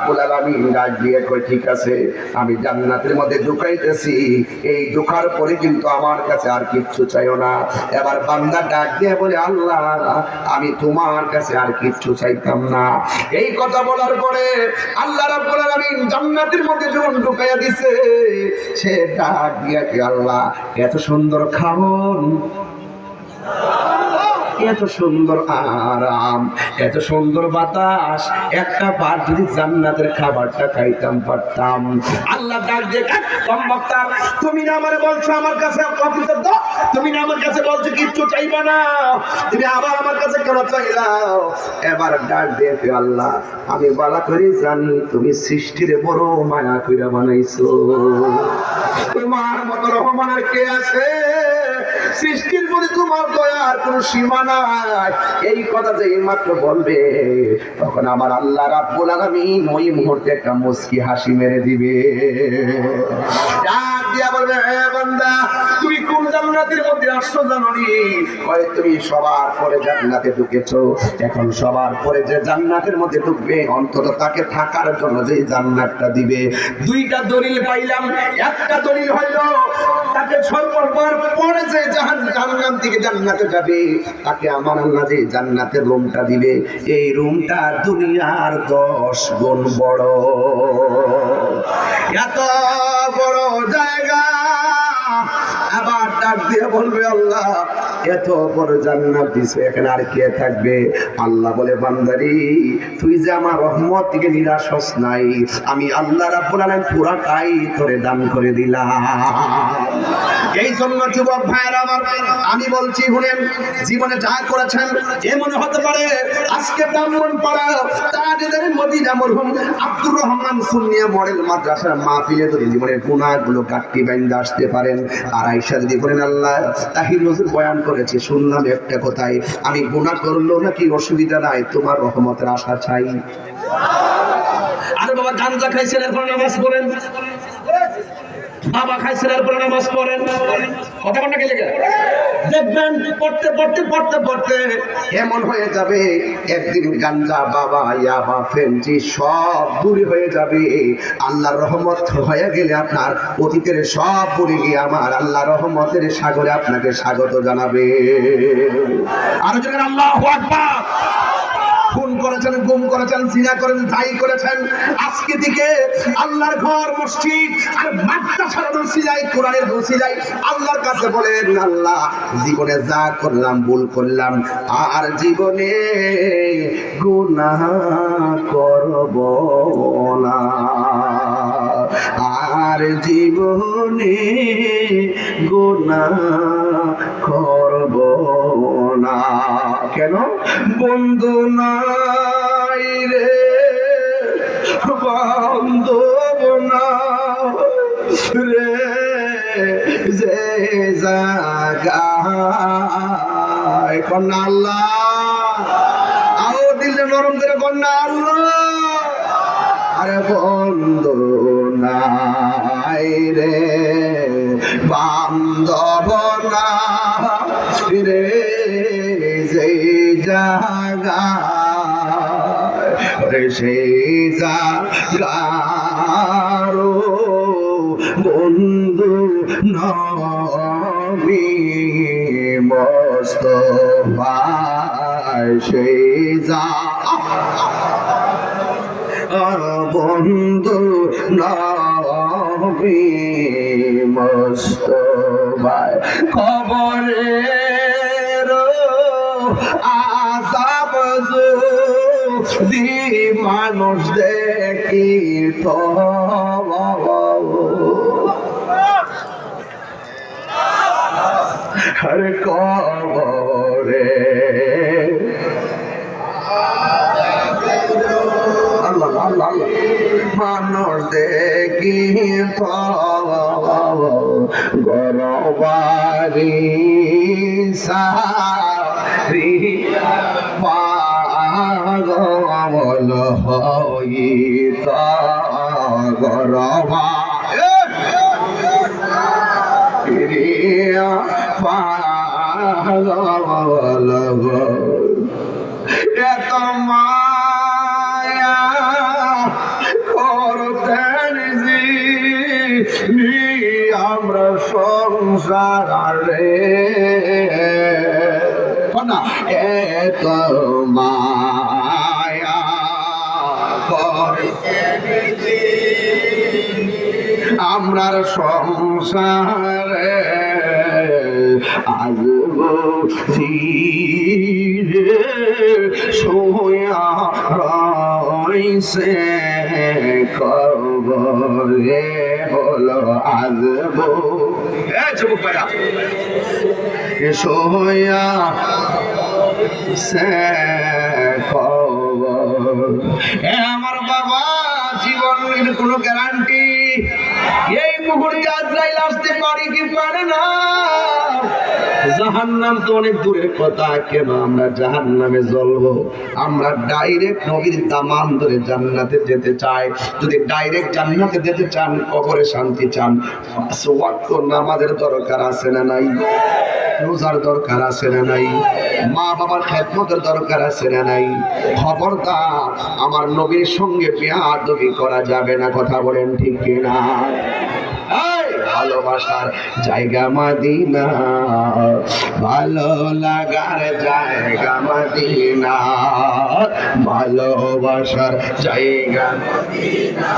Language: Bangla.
রাব্বুল আলামিন ডাক দিয়ে কয় ঠিক আছে আমি জান্নাতের মধ্যে ঢুকাইতেছি, এই ঢোকার পরে কিন্তু আমার কাছে আর কিচ্ছু চাইও না। এবার বান্দা ডাক দিয়ে বলে আল্লাহ আমি তোমার কাছে আর কিচ্ছু চাইতাম না। এই কথা বলার পরে আল্লাহ রাব্বুল আলামিন জান্নাতের মধ্যে যখন ঢুকাইয়া দিছে, সে ডাক দিয়ে আল্লাহ এত সুন্দর খাবার, এত সুন্দর আরাম, এত সুন্দর বাতাস, একটা বার যদি জান্নাতের খাবারটা খাইতাম পারতাম। আল্লাহ ডাক দিয়ে কমবক্তা তুমি না আমারে বলছো আমার কাছে অকৃতজ্ঞ, তুমি না আমার কাছে বলছো কিচ্ছু চাইবা না, তুমি আবার আমার কাছে কেন চাইলাও? এবার ডাক দিয়ে আল্লাহ আমি বলা করে জানি তুমি সৃষ্টির বড় মায়া কইরা বানাইছো, তোমার মতো রহমান আর কে আছে? সৃষ্টির প্রতি তোমার দয়ার কোনো সীমা নাই। এই কথা যে মাত্র বলবে তখন আমার আল্লাহ রাব্বুল আলামিন ওই মুহূর্তে একটা মুস্কি হাসি মেরে দিবে। ডাক দিয়া বলবে হে বান্দা তুমি কোন জান্নাতের মধ্যে আসছো জানো নি? কয় তুমি সবার পরে জান্নাতে ঢুকেছো, এখন সবার পরে যে জান্নাতের মধ্যে ঢুকবে অন্তত তাকে থাকার জন্য যে জান্নাতটা দিবে। দুইটা দলিল পাইলাম, একটা দলিল হইল তাকে সর্ববার পরে যে জাহান্নাম থেকে জান্নাতে যাবে তাকে আমার আল্লাহ যে জান্নাতের রুমটা দিবে, এই রুমটা দুনিয়ার 10 গুণ বড়। এত বড় জায়গা। আবার ডাক দিয়ে বলবে আল্লাহ এত বড় জান্নাত দিছো, এখানে আর কে থাকবে? আল্লাহ বলে বান্দারি তুই যে আমার রহমত থেকে নিরাশ হস নাই, আমি আল্লাহ রাব্বুল আলামিন পুরাটাই তোরে দান করে দিলাম। এই জন্য যুবক ভাইরা আমার আমি বলছি শুনেন, জীবনে যা করেছেন এমন হতে পারে আজকে ব্রাহ্মণপাড়া তাজেদার মদিনা মরহুম আব্দুর রহমান সুন্নিয়া মডেল মাদ্রাসার মাহফিলে যদি জীবনের গুনাহগুলো কাটতে বাইন্দা আসতে পারেন, আর আয়েশা যদি বলেন আল্লাহ তাহির হুজুর বয়ান করেছে শুনলাম একটা কথাই, আমি গুনাহ করলো নাকি অসুবিধা নাই, তোমার রহমতের আশা চাই। আরে বাবা গাঞ্জা খাইছেন এরপর নামাজ পড়েন, বাবা খাইছেন এরপর নামাজ পড়েন, কথা বলতে গেলে দেখবেন পড়তে পড়তে পড়তে পড়তে এমন হয়ে যাবে একদিন গাঞ্জা বাবা ইয়াবা ফেঞ্চি সব দূরে হয়ে যাবে। আল্লাহর রহমত হয়ে গেলে আপনার অতীতের সব পড়ে গিয়ে আমার আল্লাহ রহমতের সাগরে আপনাকে স্বাগত জানাবে। আরো জোরে আল্লাহু আকবার। খুন করেছেন, গুম করেছেন, জিনা করেছেন, যাই করেছেন, আজকে থেকে আল্লাহর ঘর মসজিদ আর মাদ্রাসার রসিলায় কোরআনের রসিলায় আল্লাহর কাছে বলেন আল্লাহ জীবনে যা করলাম ভুল করলাম আর জীবনে গুনাহ করব না, আর জীবনে গুনাহ করব না। কেন? বন্ধু নাই রে বান্ধব না রে যে জায়গায় কন্যা আল্লাহ আও দিলে নরম করে কন্যা আল্লাহ। আরে বন্ধু নাই রে বান্ধব না রে যে জায়গায় সেই জায়গারো বন্ধু নবী মুস্তাফা সেই বন্ধু নবী মুস্তাফা কবরের আযাব যদি মানুষ দেখিত আরে কবরে আল্লাহ আল্লাহ আল্লাহ মানুষ দেখি গরবারি সারি পাগল হইত গরবা পাগল এত মায়া সংসারে না এত মায়া করেছে আমরার সংসারে আসব ফিরে সোয়া রইছে কবরে হলো আসব যুবক ভাইরা সোয়া সে খবর আমার বাবা জীবনের কোনো গ্যারান্টি এই মুহূর্তে আজরাইল আসতে পারে কি পারে না জাহান্নাম তো অনেক দূরের কথা কেন আমরা জাহান্নামে জ্বলবো আমরা ডাইরেক্ট নবীর দামান ধরে জান্নাতে যেতে চাই যদি ডাইরেক্ট জান্নাতে যেতে চান কবরে শান্তি চান পাঁচ ওয়াক্ত নামাজের দরকার আছে না নাই রোজার দরকার আছে না নাই মা বাবার খেদমতের দরকার আছে না নাই খবরদার আমার নবীর সঙ্গে বেয়াদবি করা যাবে না কথা বলেন ঠিক কিনা ভালোবাসার জায়গা মদিনা ভালো লাগার জায়গা মদিনা ভালোবাসার জায়গা মদিনা